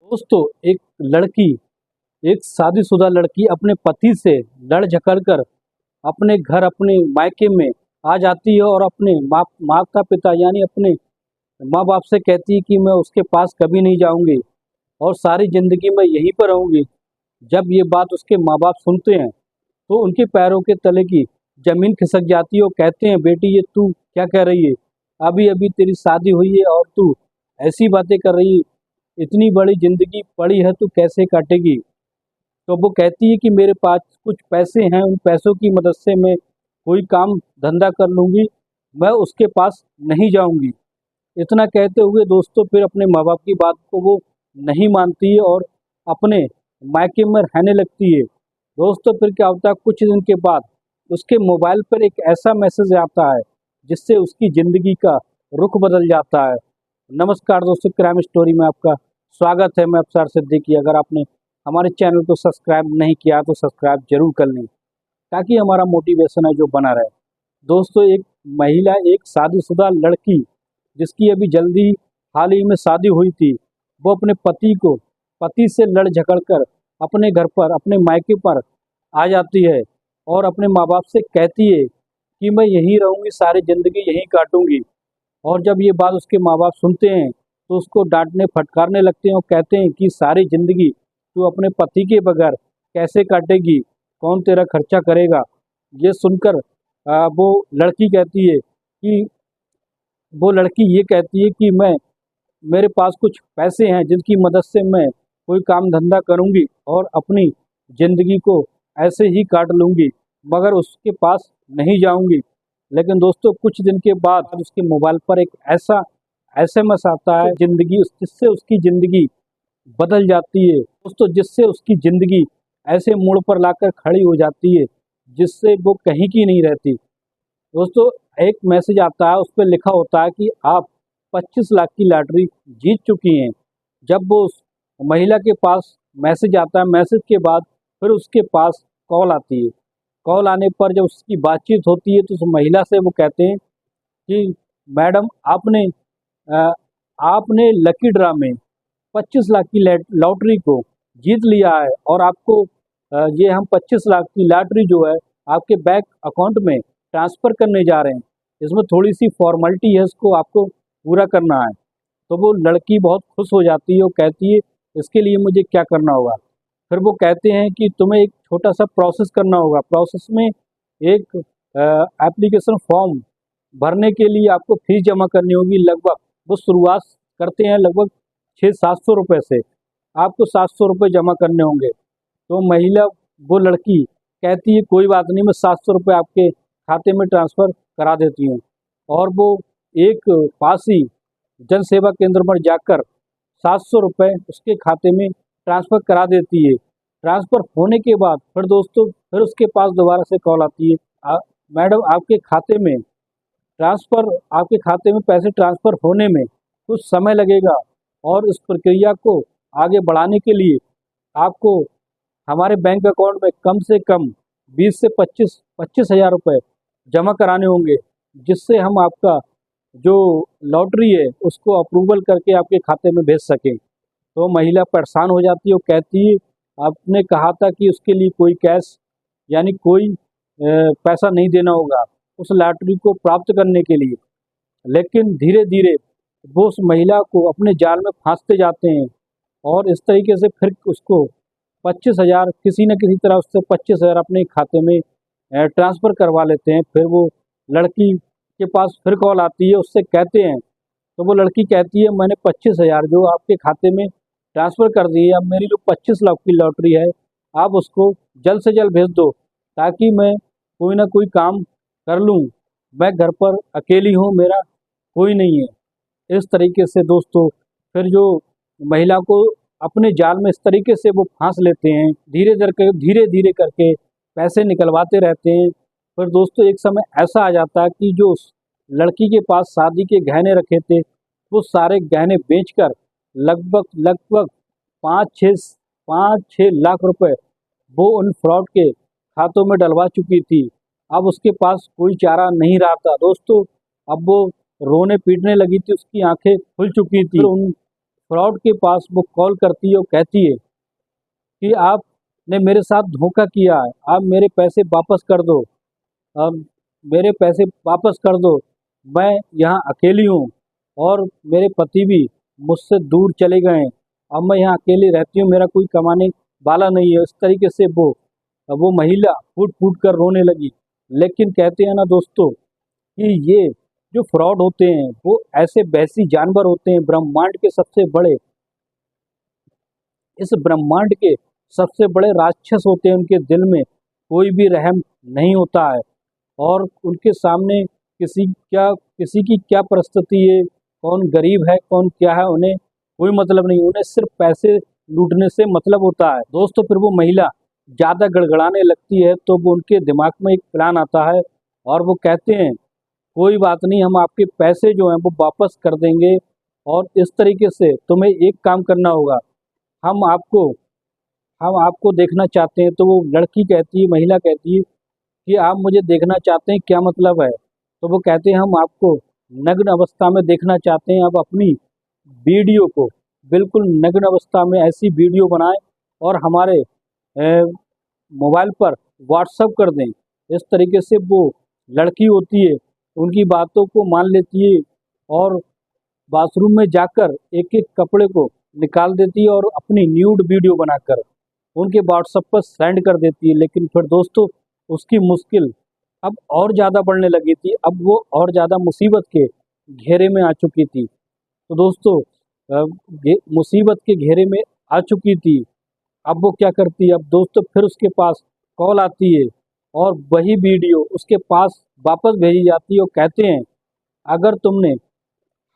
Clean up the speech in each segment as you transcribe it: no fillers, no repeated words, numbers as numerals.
दोस्तों, एक लड़की, एक शादीशुदा लड़की अपने पति से लड़ झगड़ कर अपने घर, अपने मायके में आ जाती है और अपने माता पिता यानी अपने माँ बाप से कहती है कि मैं उसके पास कभी नहीं जाऊंगी और सारी जिंदगी मैं यहीं पर रहूंगी। जब ये बात उसके माँ बाप सुनते हैं तो उनके पैरों के तले की जमीन खिसक जाती है और कहते हैं, बेटी ये तू क्या कह रही है? अभी अभी तेरी शादी हुई है और तू ऐसी बातें कर रही है। इतनी बड़ी जिंदगी पड़ी है, तू कैसे काटेगी? तो वो कहती है कि मेरे पास कुछ पैसे हैं, उन पैसों की मदद से मैं कोई काम धंधा कर लूँगी, मैं उसके पास नहीं जाऊँगी। इतना कहते हुए दोस्तों फिर अपने माँ बाप की बात को वो नहीं मानती है और अपने मायके में रहने लगती है। दोस्तों फिर क्या होता है, कुछ दिन के बाद उसके मोबाइल पर एक ऐसा मैसेज आता है जिससे उसकी ज़िंदगी का रुख बदल जाता है। नमस्कार दोस्तों, क्राइम स्टोरी में आपका स्वागत है। मैं अफसर सिद्दीकी। अगर आपने हमारे चैनल को सब्सक्राइब नहीं किया तो सब्सक्राइब जरूर कर लें ताकि हमारा मोटिवेशन है जो बना रहे। दोस्तों, एक महिला, एक शादीशुदा लड़की जिसकी अभी जल्दी हाल ही में शादी हुई थी, वो अपने पति से लड़ झगड़ कर अपने घर पर, अपने मायके पर आ जाती है और अपने माँ बाप से कहती है कि मैं यहीं रहूँगी, सारी ज़िंदगी यहीं काटूंगी। और जब ये बात उसके माँ बाप सुनते हैं तो उसको डांटने फटकारने लगते हैं और कहते हैं कि सारी ज़िंदगी तू अपने पति के बगैर कैसे काटेगी, कौन तेरा खर्चा करेगा? ये सुनकर वो लड़की ये कहती है कि मेरे पास कुछ पैसे हैं जिनकी मदद से मैं कोई काम धंधा करूंगी और अपनी ज़िंदगी को ऐसे ही काट लूंगी, मगर उसके पास नहीं जाऊंगी। लेकिन दोस्तों कुछ दिन के बाद उसके मोबाइल पर एक ऐसा एसएमएस आता है जिससे उसकी ज़िंदगी बदल जाती है दोस्तों, जिससे उसकी ज़िंदगी ऐसे मोड़ पर लाकर खड़ी हो जाती है जिससे वो कहीं की नहीं रहती। दोस्तों एक मैसेज आता है, उस पर लिखा होता है कि आप 25 लाख की लॉटरी जीत चुकी हैं। जब वो उस महिला के पास मैसेज आता है, मैसेज के बाद फिर उसके पास कॉल आती है। कॉल आने पर जब उसकी बातचीत होती है तो उस महिला से वो कहते हैं कि मैडम अ, आपने लकी ड्रा में 25 लाख की लॉटरी को जीत लिया है और आपको ये हम 25 लाख की लॉटरी जो है आपके बैंक अकाउंट में ट्रांसफ़र करने जा रहे हैं। इसमें थोड़ी सी फॉर्मेलिटी है, इसको आपको पूरा करना है। तो वो लड़की बहुत खुश हो जाती है और कहती है, इसके लिए मुझे क्या करना होगा? फिर वो कहते हैं कि तुम्हें एक छोटा सा प्रोसेस करना होगा। प्रोसेस में एक एप्लीकेशन फॉर्म भरने के लिए आपको फीस जमा करनी होगी। लगभग वो शुरुआत करते हैं लगभग 600-700 रुपये से। आपको 700 रुपये जमा करने होंगे। तो वो लड़की कहती है कोई बात नहीं, मैं 700 रुपये आपके खाते में ट्रांसफ़र करा देती हूँ। और वो एक पास ही जन सेवा केंद्र पर जाकर 700 रुपये उसके खाते में ट्रांसफ़र करा देती है। ट्रांसफ़र होने के बाद फिर उसके पास दोबारा से कॉल आती है, मैडम आपके खाते में पैसे ट्रांसफ़र होने में कुछ समय लगेगा और इस प्रक्रिया को आगे बढ़ाने के लिए आपको हमारे बैंक अकाउंट में कम से कम 20 से 25 हज़ार रुपये जमा कराने होंगे, जिससे हम आपका जो लॉटरी है उसको अप्रूवल करके आपके खाते में भेज सकें। तो महिला परेशान हो जाती है और कहती है, आपने कहा था कि उसके लिए कोई कैश यानी कोई पैसा नहीं देना होगा उस लॉटरी को प्राप्त करने के लिए। लेकिन धीरे धीरे वो उस महिला को अपने जाल में फांसते जाते हैं और इस तरीके से फिर उसको 25 हज़ार किसी न किसी तरह उससे 25 हज़ार अपने खाते में ट्रांसफ़र करवा लेते हैं। फिर वो लड़की के पास फिर कॉल आती है, उससे कहते हैं, तो वो लड़की कहती है मैंने 25 हज़ार जो आपके खाते में ट्रांसफ़र कर दिए, अब मेरी जो 25 लाख की लॉटरी है आप उसको जल्द से जल्द भेज दो ताकि मैं कोई ना कोई काम कर लूँ। मैं घर पर अकेली हूँ, मेरा कोई नहीं है। इस तरीके से दोस्तों फिर जो महिला को अपने जाल में इस तरीके से वो फांस लेते हैं, धीरे धीरे करके पैसे निकलवाते रहते हैं। फिर दोस्तों एक समय ऐसा आ जाता है कि जो उस लड़की के पास शादी के गहने रखे थे वो सारे गहने बेचकर लगभग लगभग 5-6 लाख रुपए वो उन फ्रॉड के खातों में डलवा चुकी थी। अब उसके पास कोई चारा नहीं रहा था दोस्तों। अब वो रोने पीटने लगी थी, उसकी आंखें खुल चुकी थी। उन फ्रॉड के पास वो कॉल करती है और कहती है कि आपने मेरे साथ धोखा किया है, आप मेरे पैसे वापस कर दो, अब मेरे पैसे वापस कर दो, मैं यहाँ अकेली हूँ और मेरे पति भी मुझसे दूर चले गए हैं, अब मैं यहाँ अकेली रहती हूँ, मेरा कोई कमाने वाला नहीं है। इस तरीके से वो महिला फूट फूट कर रोने लगी। लेकिन कहते हैं ना दोस्तों कि ये जो फ्रॉड होते हैं वो ऐसे वैसी जानवर होते हैं, ब्रह्मांड के सबसे बड़े, इस ब्रह्मांड के सबसे बड़े राक्षस होते हैं। उनके दिल में कोई भी रहम नहीं होता है और उनके सामने किसी की क्या परिस्थिति है, कौन गरीब है कौन क्या है, उन्हें कोई मतलब नहीं, उन्हें सिर्फ पैसे लूटने से मतलब होता है। दोस्तों फिर वो महिला ज़्यादा गड़गड़ाने लगती है तो वो उनके दिमाग में एक प्लान आता है और वो कहते हैं कोई बात नहीं, हम आपके पैसे जो हैं वो वापस कर देंगे और इस तरीके से तुम्हें एक काम करना होगा, हम आपको हम आपको देखना चाहते हैं। तो वो लड़की कहती है, महिला कहती है कि आप मुझे देखना चाहते हैं, क्या मतलब है? तो वो कहते हैं हम आपको नग्न अवस्था में देखना चाहते हैं। अब अपनी वीडियो को बिल्कुल नग्न अवस्था में ऐसी वीडियो बनाएं और हमारे मोबाइल पर व्हाट्सअप कर दें। इस तरीके से वो लड़की होती है उनकी बातों को मान लेती है और बाथरूम में जाकर एक एक कपड़े को निकाल देती है और अपनी न्यूड वीडियो बनाकर उनके व्हाट्सएप पर सेंड कर देती है। लेकिन फिर दोस्तों उसकी मुश्किल अब और ज़्यादा बढ़ने लगी थी, अब वो और ज़्यादा मुसीबत के घेरे में आ चुकी थी। तो दोस्तों मुसीबत के घेरे में आ चुकी थी। अब वो क्या करती है, अब दोस्तों फिर उसके पास कॉल आती है और वही वीडियो उसके पास वापस भेजी जाती है और कहते हैं अगर तुमने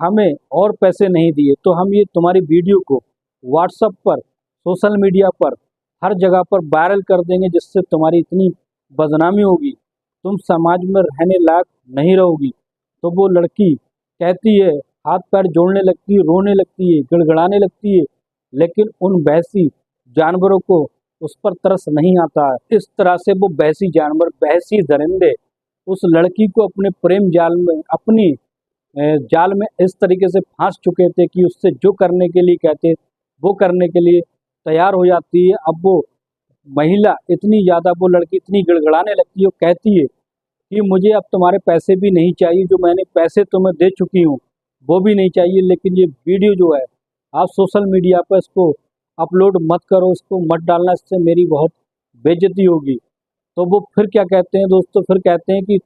हमें और पैसे नहीं दिए तो हम ये तुम्हारी वीडियो को व्हाट्सएप पर, सोशल मीडिया पर, हर जगह पर वायरल कर देंगे, जिससे तुम्हारी इतनी बदनामी होगी, तुम समाज में रहने लायक नहीं रहोगी। तो वो लड़की कहती है, हाथ पैर जोड़ने लगती है, रोने लगती है, गिड़गिड़ाने लगती है, लेकिन उन बहसी जानवरों को उस पर तरस नहीं आता है। इस तरह से वो बहसी जानवर, बहसी दरिंदे उस लड़की को अपने प्रेम जाल में, अपनी जाल में इस तरीके से फांस चुके थे कि उससे जो करने के लिए कहते वो करने के लिए तैयार हो जाती है। अब वो महिला इतनी ज़्यादा, वो लड़की इतनी गिड़गिड़ाने लगती है और कहती है कि मुझे अब तुम्हारे पैसे भी नहीं चाहिए, जो मैंने पैसे तुम्हें दे चुकी हूँ वो भी नहीं चाहिए, लेकिन ये वीडियो जो है आप सोशल मीडिया पर इसको अपलोड मत करो, इसको मत डालना, इससे मेरी बहुत बेइज्जती होगी। तो वो फिर क्या कहते हैं दोस्तों, फिर कहते हैं कि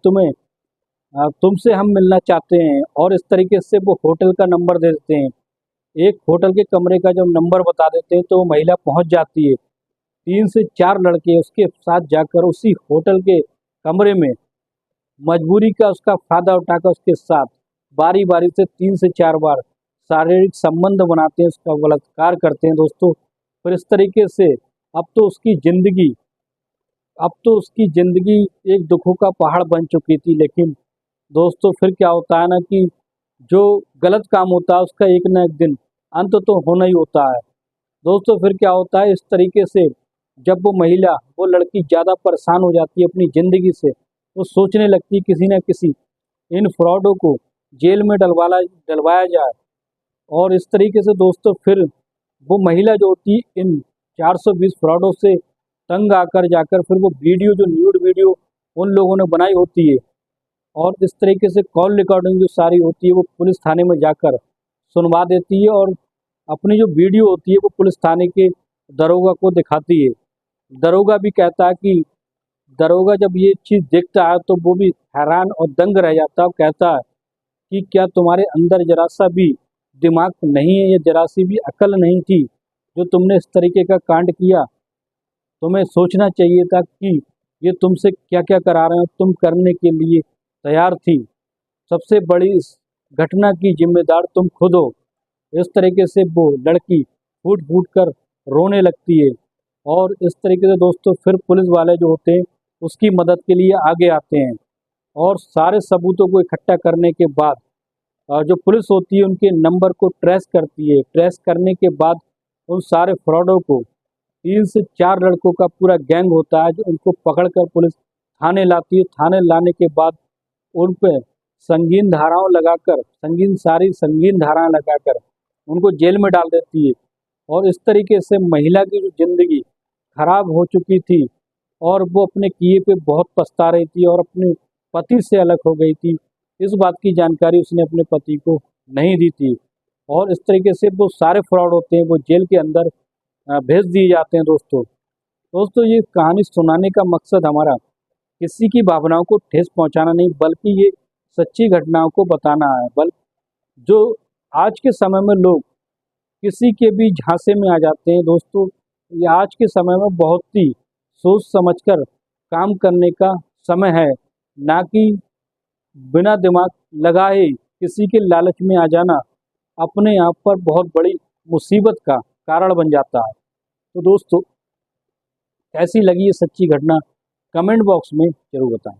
तुमसे हम मिलना चाहते हैं और इस तरीके से वो होटल का नंबर दे देते हैं। एक होटल के कमरे का जब नंबर बता देते हैं तो वो महिला पहुंच जाती है। 3 से 4 लड़के उसके साथ जाकर उसी होटल के कमरे में मजबूरी का उसका फायदा उठाकर उसके साथ बारी बारी से 3 से 4 बार शारीरिक संबंध बनाते हैं, उसका बलात्कार करते हैं दोस्तों। फिर इस तरीके से अब तो उसकी ज़िंदगी अब तो उसकी ज़िंदगी एक दुखों का पहाड़ बन चुकी थी। लेकिन दोस्तों फिर क्या होता है ना कि जो गलत काम होता है उसका एक ना एक दिन अंत तो होना ही होता है। दोस्तों फिर क्या होता है, इस तरीके से जब वो लड़की ज़्यादा परेशान हो जाती है अपनी ज़िंदगी से, वो सोचने लगती है किसी न किसी इन फ्रॉडों को जेल में डलवाया जाए। और इस तरीके से दोस्तों फिर वो महिला जो होती है इन 420 फ्रॉडों से तंग आकर जाकर फिर वो वीडियो, जो न्यूड वीडियो उन लोगों ने बनाई होती है, और इस तरीके से कॉल रिकॉर्डिंग जो सारी होती है वो पुलिस थाने में जाकर सुनवा देती है और अपनी जो वीडियो होती है वो पुलिस थाने के दरोगा को दिखाती है। दरोगा भी कहता है कि दरोगा जब ये चीज़ देखता है तो वो भी हैरान और दंग रह जाता है और कहता है कि क्या तुम्हारे अंदर जरा सा भी दिमाग नहीं है या जरा सी भी अकल नहीं थी जो तुमने इस तरीके का कांड किया? तुम्हें सोचना चाहिए था कि ये तुमसे क्या क्या करा रहे हैं, तुम करने के लिए तैयार थी। सबसे बड़ी इस घटना की जिम्मेदार तुम खुद हो। इस तरीके से वो लड़की फूट फूट कर रोने लगती है और इस तरीके से दोस्तों फिर पुलिस वाले जो होते हैं उसकी मदद के लिए आगे आते हैं और सारे सबूतों को इकट्ठा करने के बाद जो पुलिस होती है उनके नंबर को ट्रेस करती है। ट्रेस करने के बाद उन सारे फ्रॉडों को, 3 से 4 लड़कों का पूरा गैंग होता है जो उनको पकड़कर पुलिस थाने लाती है। थाने लाने के बाद उन पे संगीन धाराएं लगाकर उनको जेल में डाल देती है। और इस तरीके से महिला की जो ज़िंदगी खराब हो चुकी थी और वो अपने किए पे बहुत पछता रही थी और अपने पति से अलग हो गई थी, इस बात की जानकारी उसने अपने पति को नहीं दी थी। और इस तरीके से वो सारे फ्रॉड होते हैं वो जेल के अंदर भेज दिए जाते हैं दोस्तों। दोस्तों ये कहानी सुनाने का मकसद हमारा किसी की भावनाओं को ठेस पहुंचाना नहीं, बल्कि ये सच्ची घटनाओं को बताना है। जो आज के समय में लोग किसी के भी झांसे में आ जाते हैं दोस्तों, ये आज के समय में बहुत ही सोच समझकर काम करने का समय है, ना कि बिना दिमाग लगाए किसी के लालच में आ जाना अपने आप पर बहुत बड़ी मुसीबत का कारण बन जाता है। तो दोस्तों कैसी लगी ये सच्ची घटना कमेंट बॉक्स में ज़रूर बताएं।